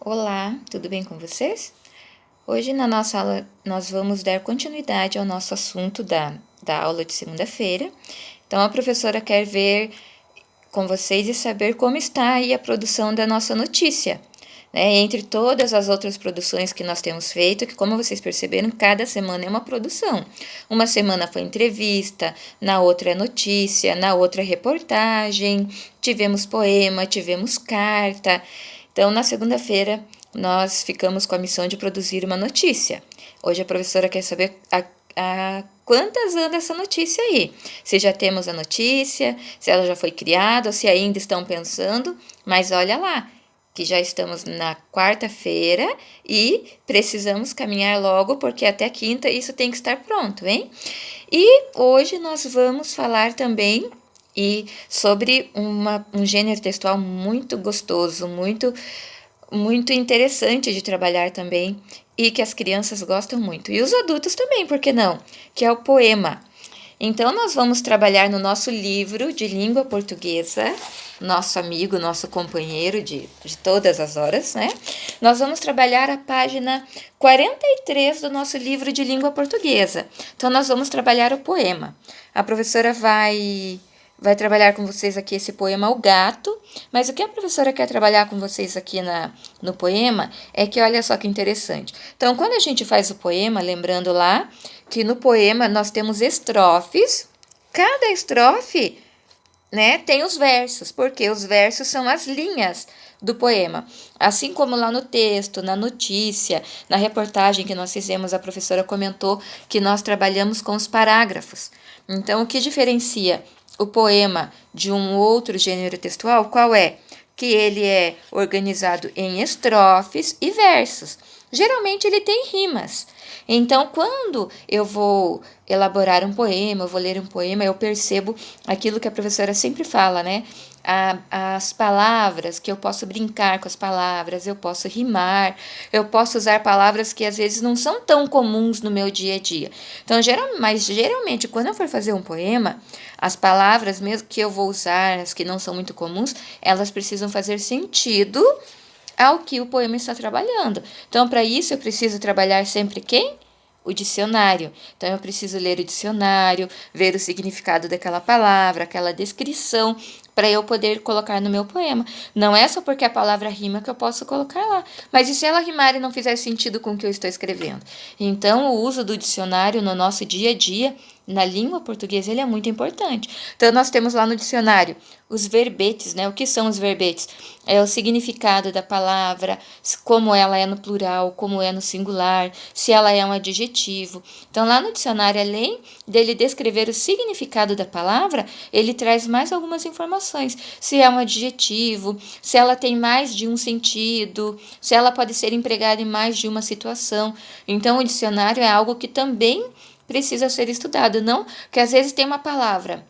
Olá, tudo bem com vocês? Hoje na nossa aula nós vamos dar continuidade ao nosso assunto da aula de segunda-feira. Então a professora quer ver com vocês e saber como está aí a produção da nossa notícia, né? Entre todas as outras produções que nós temos feito, que como vocês perceberam, cada semana é uma produção. Uma semana foi entrevista, na outra é notícia, na outra é reportagem, tivemos poema, tivemos carta. Então, na segunda-feira, nós ficamos com a missão de produzir uma notícia. Hoje a professora quer saber a quantas anda essa notícia aí. Se já temos a notícia, se ela já foi criada, ou se ainda estão pensando, mas olha lá, que já estamos na quarta-feira e precisamos caminhar logo, porque até quinta isso tem que estar pronto, hein? E hoje nós vamos falar também sobre um gênero textual muito gostoso, muito interessante de trabalhar também e que as crianças gostam muito. E os adultos também, por que não? Que é o poema. Então, nós vamos trabalhar no nosso livro de língua portuguesa, nosso amigo, nosso companheiro de todas as horas, né? Nós vamos trabalhar a página 43 do nosso livro de língua portuguesa. Então, nós vamos trabalhar o poema. A professora vai trabalhar com vocês aqui esse poema O Gato, mas o que a professora quer trabalhar com vocês aqui no poema é que olha só que interessante. Então, quando a gente faz o poema, lembrando lá que no poema nós temos estrofes, cada estrofe, né, tem os versos, porque os versos são as linhas do poema. Assim como lá no texto, na notícia, na reportagem que nós fizemos, a professora comentou que nós trabalhamos com os parágrafos. Então, o que diferencia o poema de um outro gênero textual, qual é? Que ele é organizado em estrofes e versos. Geralmente ele tem rimas. Então, quando eu vou elaborar um poema, eu vou ler um poema, eu percebo aquilo que a professora sempre fala, né? As palavras, que eu posso brincar com as palavras, eu posso rimar, eu posso usar palavras que às vezes não são tão comuns no meu dia a dia. Então, mas geralmente, quando eu for fazer um poema, as palavras mesmo que eu vou usar, as que não são muito comuns, elas precisam fazer sentido ao que o poema está trabalhando. Então, para isso, eu preciso trabalhar sempre quem? O dicionário. Então, eu preciso ler o dicionário, ver o significado daquela palavra, aquela descrição, para eu poder colocar no meu poema. Não é só porque a palavra rima que eu posso colocar lá. Mas e se ela rimar e não fizer sentido com o que eu estou escrevendo? Então, o uso do dicionário no nosso dia a dia, na língua portuguesa, ele é muito importante. Então, nós temos lá no dicionário os verbetes, né? O que são os verbetes? É o significado da palavra, como ela é no plural, como é no singular, se ela é um adjetivo. Então, lá no dicionário, além dele descrever o significado da palavra, ele traz mais algumas informações. Se é um adjetivo, se ela tem mais de um sentido, se ela pode ser empregada em mais de uma situação. Então, o dicionário é algo que também precisa ser estudado, não que às vezes tem uma palavra,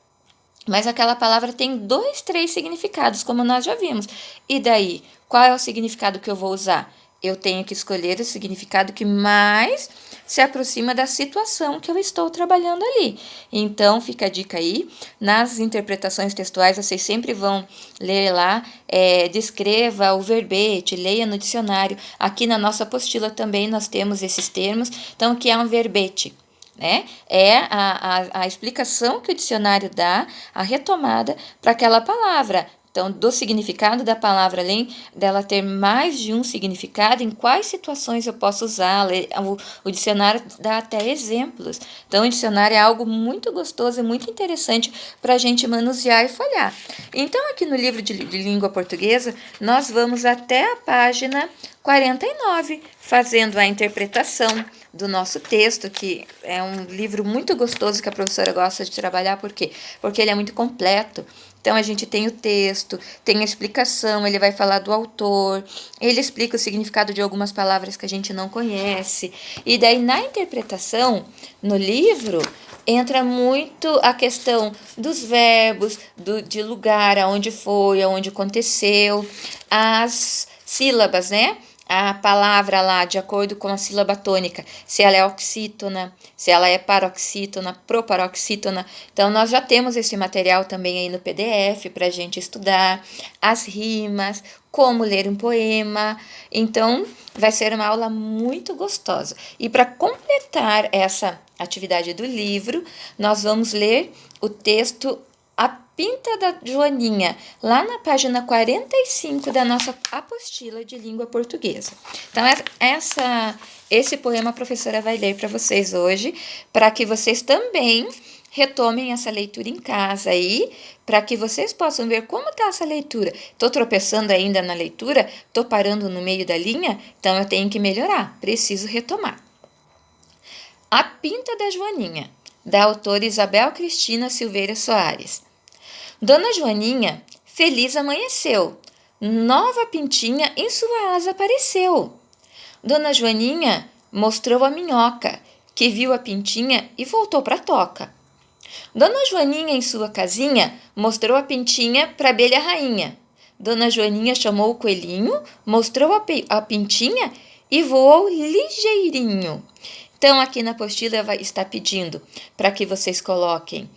mas aquela palavra tem 2, 3 significados, como nós já vimos. E daí, qual é o significado que eu vou usar? Eu tenho que escolher o significado que mais se aproxima da situação que eu estou trabalhando ali. Então, fica a dica aí. Nas interpretações textuais, vocês sempre vão ler lá, descreva o verbete, leia no dicionário. Aqui na nossa apostila também nós temos esses termos. Então, o que é um verbete? Né? É a explicação que o dicionário dá, a retomada para aquela palavra. Então, do significado da palavra, além dela ter mais de um significado, em quais situações eu posso usá-la? O dicionário dá até exemplos. Então, o dicionário é algo muito gostoso e muito interessante para a gente manusear e folhear. Então, aqui no livro de língua portuguesa, nós vamos até a página 49, fazendo a interpretação do nosso texto, que é um livro muito gostoso que a professora gosta de trabalhar, por quê? Porque ele é muito completo. Então, a gente tem o texto, tem a explicação, ele vai falar do autor, ele explica o significado de algumas palavras que a gente não conhece. E daí, na interpretação, no livro, entra muito a questão dos verbos, de lugar, aonde foi, aonde aconteceu, as sílabas, né? a palavra lá de acordo com a sílaba tônica, se ela é oxítona, se ela é paroxítona, proparoxítona. Então, nós já temos esse material também aí no PDF para a gente estudar, as rimas, como ler um poema. Então, vai ser uma aula muito gostosa. E para completar essa atividade do livro, nós vamos ler o texto A Pinta da Joaninha, lá na página 45 da nossa apostila de língua portuguesa. Então, esse poema a professora vai ler para vocês hoje, para que vocês também retomem essa leitura em casa aí, para que vocês possam ver como está essa leitura. Estou tropeçando ainda na leitura, estou parando no meio da linha, então eu tenho que melhorar, preciso retomar. A Pinta da Joaninha, da autora Isabel Cristina Silveira Soares. Dona Joaninha, feliz amanheceu, nova pintinha em sua asa apareceu. Dona Joaninha mostrou a minhoca, que viu a pintinha e voltou para a toca. Dona Joaninha, em sua casinha, mostrou a pintinha para a abelha rainha. Dona Joaninha chamou o coelhinho, mostrou a pintinha e voou ligeirinho. Então, aqui na apostila está pedindo para que vocês coloquem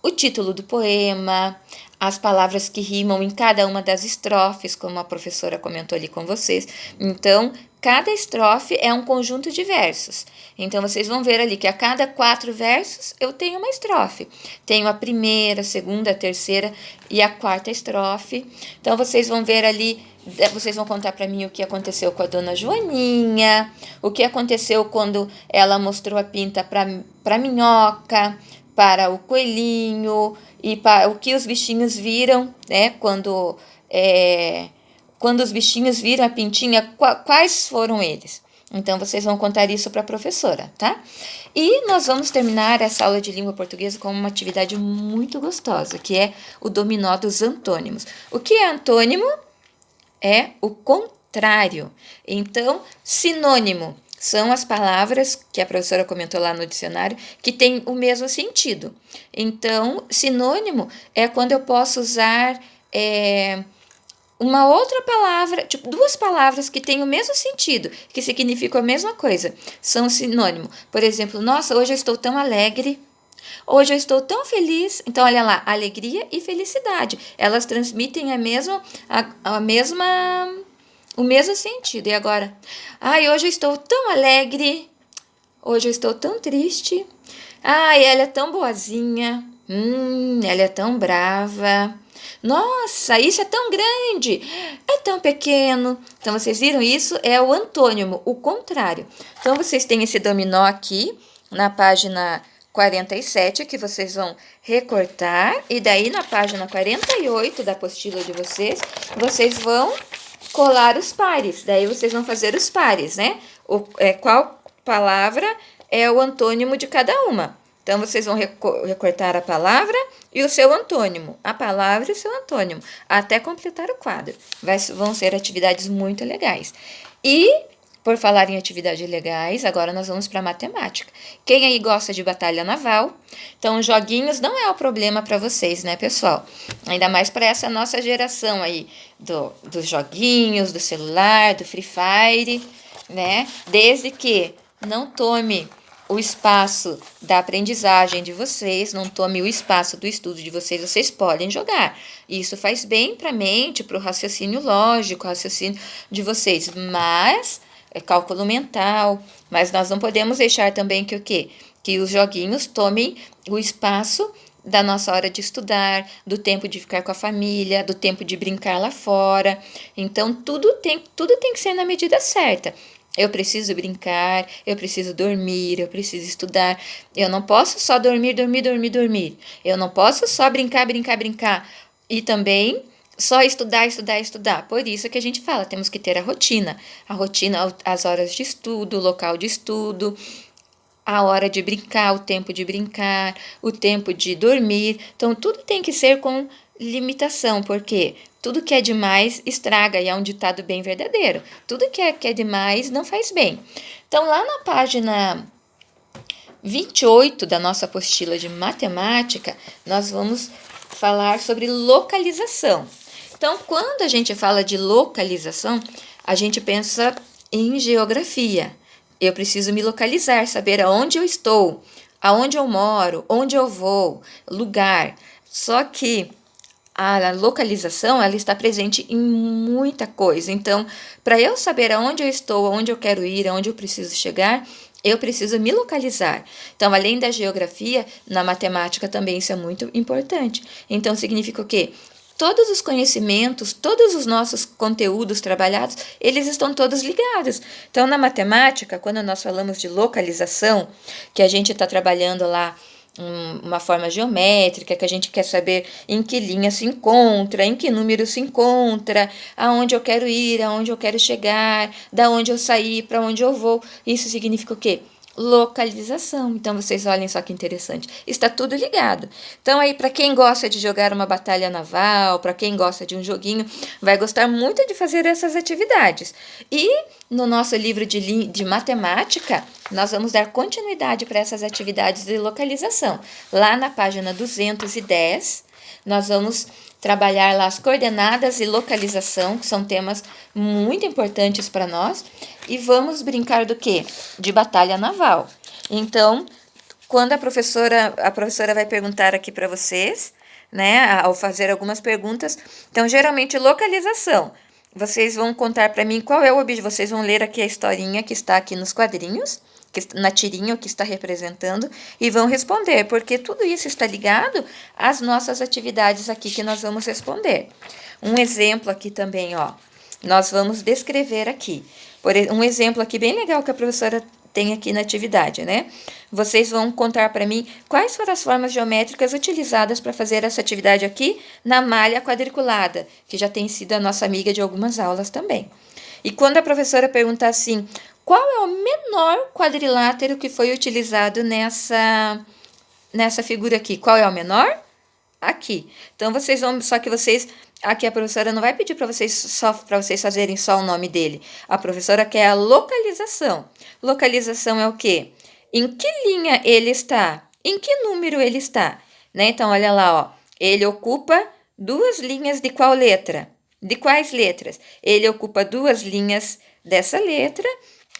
o título do poema, as palavras que rimam em cada uma das estrofes, como a professora comentou ali com vocês. Então, cada estrofe é um conjunto de versos. Então, vocês vão ver ali que a cada 4 versos eu tenho uma estrofe. Tenho a primeira, a segunda, a terceira e a quarta estrofe. Então, vocês vão ver ali, vocês vão contar para mim o que aconteceu com a Dona Joaninha, o que aconteceu quando ela mostrou a pinta para a minhoca, para o coelhinho e para o que os bichinhos viram, né? Quando os bichinhos viram a pintinha, quais foram eles? Então, vocês vão contar isso para a professora, tá? E nós vamos terminar essa aula de língua portuguesa com uma atividade muito gostosa, que é o dominó dos antônimos. O que é antônimo? É o contrário. Então, sinônimo são as palavras que a professora comentou lá no dicionário que têm o mesmo sentido. Então, sinônimo é quando eu posso usar uma outra palavra, tipo 2 palavras que têm o mesmo sentido, que significam a mesma coisa, são sinônimo. Por exemplo, nossa, hoje eu estou tão alegre. Hoje eu estou tão feliz. Então, olha lá, alegria e felicidade. Elas transmitem o mesmo sentido. E agora? Ai, hoje eu estou tão alegre. Hoje eu estou tão triste. Ai, ela é tão boazinha. Ela é tão brava. Nossa, isso é tão grande. É tão pequeno. Então, vocês viram isso? É o antônimo, o contrário. Então, vocês têm esse dominó aqui na página 47, que vocês vão recortar. E daí, na página 48 da apostila de vocês vão colar os pares. Daí vocês vão fazer os pares, né? Qual palavra é o antônimo de cada uma. Então, vocês vão recortar a palavra e o seu antônimo. A palavra e o seu antônimo. Até completar o quadro. Vão ser atividades muito legais. E, por falar em atividades legais, agora nós vamos para matemática. Quem aí gosta de batalha naval? Então, joguinhos não é o problema para vocês, né, pessoal? Ainda mais para essa nossa geração aí dos joguinhos, do celular, do Free Fire, né? Desde que não tome o espaço da aprendizagem de vocês, não tome o espaço do estudo de vocês podem jogar. Isso faz bem para a mente, para o raciocínio lógico, raciocínio de vocês, mas é cálculo mental. Mas nós não podemos deixar também que o quê? Que os joguinhos tomem o espaço da nossa hora de estudar, do tempo de ficar com a família, do tempo de brincar lá fora. Então, tudo tem que ser na medida certa. Eu preciso brincar, eu preciso dormir, eu preciso estudar. Eu não posso só dormir. Eu não posso só brincar. E também só estudar. Por isso que a gente fala, temos que ter a rotina. A rotina, as horas de estudo, o local de estudo, a hora de brincar, o tempo de brincar, o tempo de dormir. Então, tudo tem que ser com limitação, porque tudo que é demais estraga, e é um ditado bem verdadeiro. Tudo que é demais não faz bem. Então, lá na página 28 da nossa apostila de matemática, nós vamos falar sobre localização. Então, quando a gente fala de localização, a gente pensa em geografia. Eu preciso me localizar, saber aonde eu estou, aonde eu moro, onde eu vou, lugar. Só que a localização, ela está presente em muita coisa. Então, para eu saber aonde eu estou, aonde eu quero ir, aonde eu preciso chegar, eu preciso me localizar. Então, além da geografia, na matemática também isso é muito importante. Então, significa o quê? Todos os conhecimentos, todos os nossos conteúdos trabalhados, eles estão todos ligados. Então, na matemática, quando nós falamos de localização, que a gente está trabalhando lá uma forma geométrica, que a gente quer saber em que linha se encontra, em que número se encontra, aonde eu quero ir, aonde eu quero chegar, da onde eu saí, para onde eu vou. Isso significa o quê? Localização. Então vocês olhem só que interessante. Está tudo ligado. Então aí para quem gosta de jogar uma batalha naval, para quem gosta de um joguinho, vai gostar muito de fazer essas atividades. E no nosso livro de matemática, nós vamos dar continuidade para essas atividades de localização. Lá na página 210, nós vamos trabalhar lá as coordenadas e localização, que são temas muito importantes para nós, e vamos brincar do quê? De batalha naval. Então, quando a professora vai perguntar aqui para vocês, né, ao fazer algumas perguntas, então geralmente localização. Vocês vão contar para mim qual é o objetivo, vocês vão ler aqui a historinha que está aqui nos quadrinhos, na tirinha o que está representando, e vão responder, porque tudo isso está ligado às nossas atividades aqui que nós vamos responder. Um exemplo aqui também, ó, nós vamos descrever aqui. Um exemplo aqui bem legal que a professora tem aqui na atividade, né? Vocês vão contar para mim quais foram as formas geométricas utilizadas para fazer essa atividade aqui na malha quadriculada, que já tem sido a nossa amiga de algumas aulas também. E quando a professora perguntar assim, qual é o menor quadrilátero que foi utilizado nessa figura aqui? Qual é o menor? Aqui. Então, vocês vão, só que vocês, aqui a professora não vai pedir para vocês fazerem só o nome dele. A professora quer a localização. Localização é o quê? Em que linha ele está? Em que número ele está? Né? Então, olha lá, ó. Ele ocupa 2 linhas de qual letra? De quais letras? Ele ocupa 2 linhas dessa letra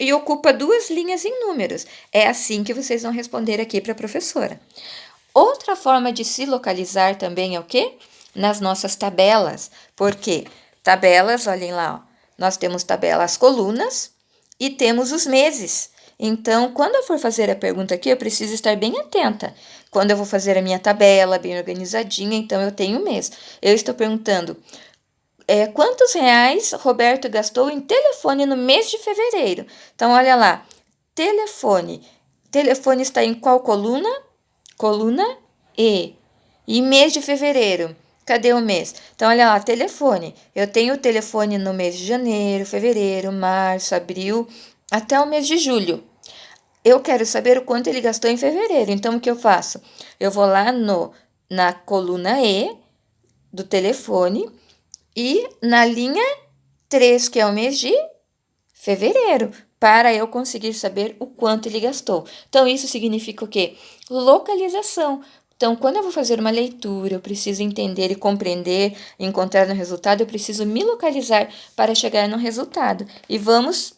e ocupa 2 linhas em números. É assim que vocês vão responder aqui para a professora. Outra forma de se localizar também é o quê? Nas nossas tabelas. Por quê? Tabelas, olhem lá, ó. Nós temos tabelas colunas e temos os meses. Então, quando eu for fazer a pergunta aqui, eu preciso estar bem atenta. Quando eu vou fazer a minha tabela bem organizadinha, então eu tenho o mês. Eu estou perguntando, quantos reais Roberto gastou em telefone no mês de fevereiro? Então, olha lá, telefone. Telefone está em qual coluna? Coluna E. E mês de fevereiro. Cadê o mês? Então, olha lá, telefone. Eu tenho o telefone no mês de janeiro, fevereiro, março, abril, até o mês de julho. Eu quero saber o quanto ele gastou em fevereiro. Então, o que eu faço? Eu vou lá na coluna E do telefone e na linha 3, que é o mês de fevereiro, para eu conseguir saber o quanto ele gastou. Então, isso significa o quê? Localização. Então, quando eu vou fazer uma leitura, eu preciso entender e compreender, encontrar no resultado, eu preciso me localizar para chegar no resultado. E vamos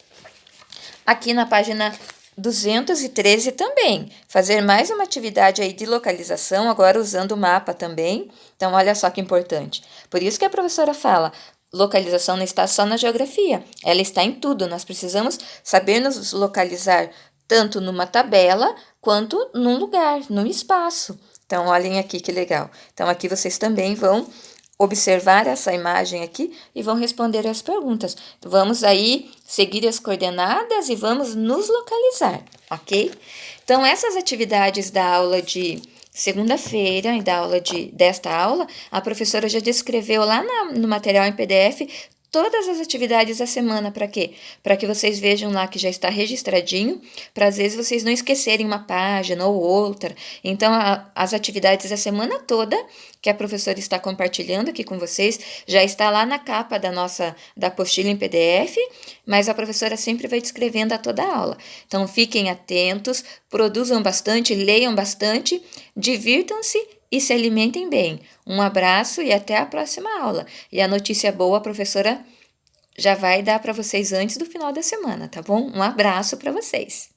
aqui na página 213 também, fazer mais uma atividade aí de localização, agora usando o mapa também. Então, olha só que importante. Por isso que a professora fala, localização não está só na geografia, ela está em tudo. Nós precisamos saber nos localizar tanto numa tabela quanto num lugar, num espaço. Então, olhem aqui que legal. Então, aqui vocês também vão observar essa imagem aqui e vão responder as perguntas. Vamos aí seguir as coordenadas e vamos nos localizar, ok? Então, essas atividades da aula de segunda-feira e da aula desta aula, a professora já descreveu lá no material em PDF todas as atividades da semana. Para quê? Para que vocês vejam lá que já está registradinho, para às vezes vocês não esquecerem uma página ou outra. Então, as atividades da semana toda que a professora está compartilhando aqui com vocês, já está lá na capa da apostila em PDF, mas a professora sempre vai descrevendo a toda a aula. Então, fiquem atentos, produzam bastante, leiam bastante, divirtam-se e se alimentem bem. Um abraço e até a próxima aula. E a notícia boa, a professora já vai dar para vocês antes do final da semana, tá bom? Um abraço para vocês!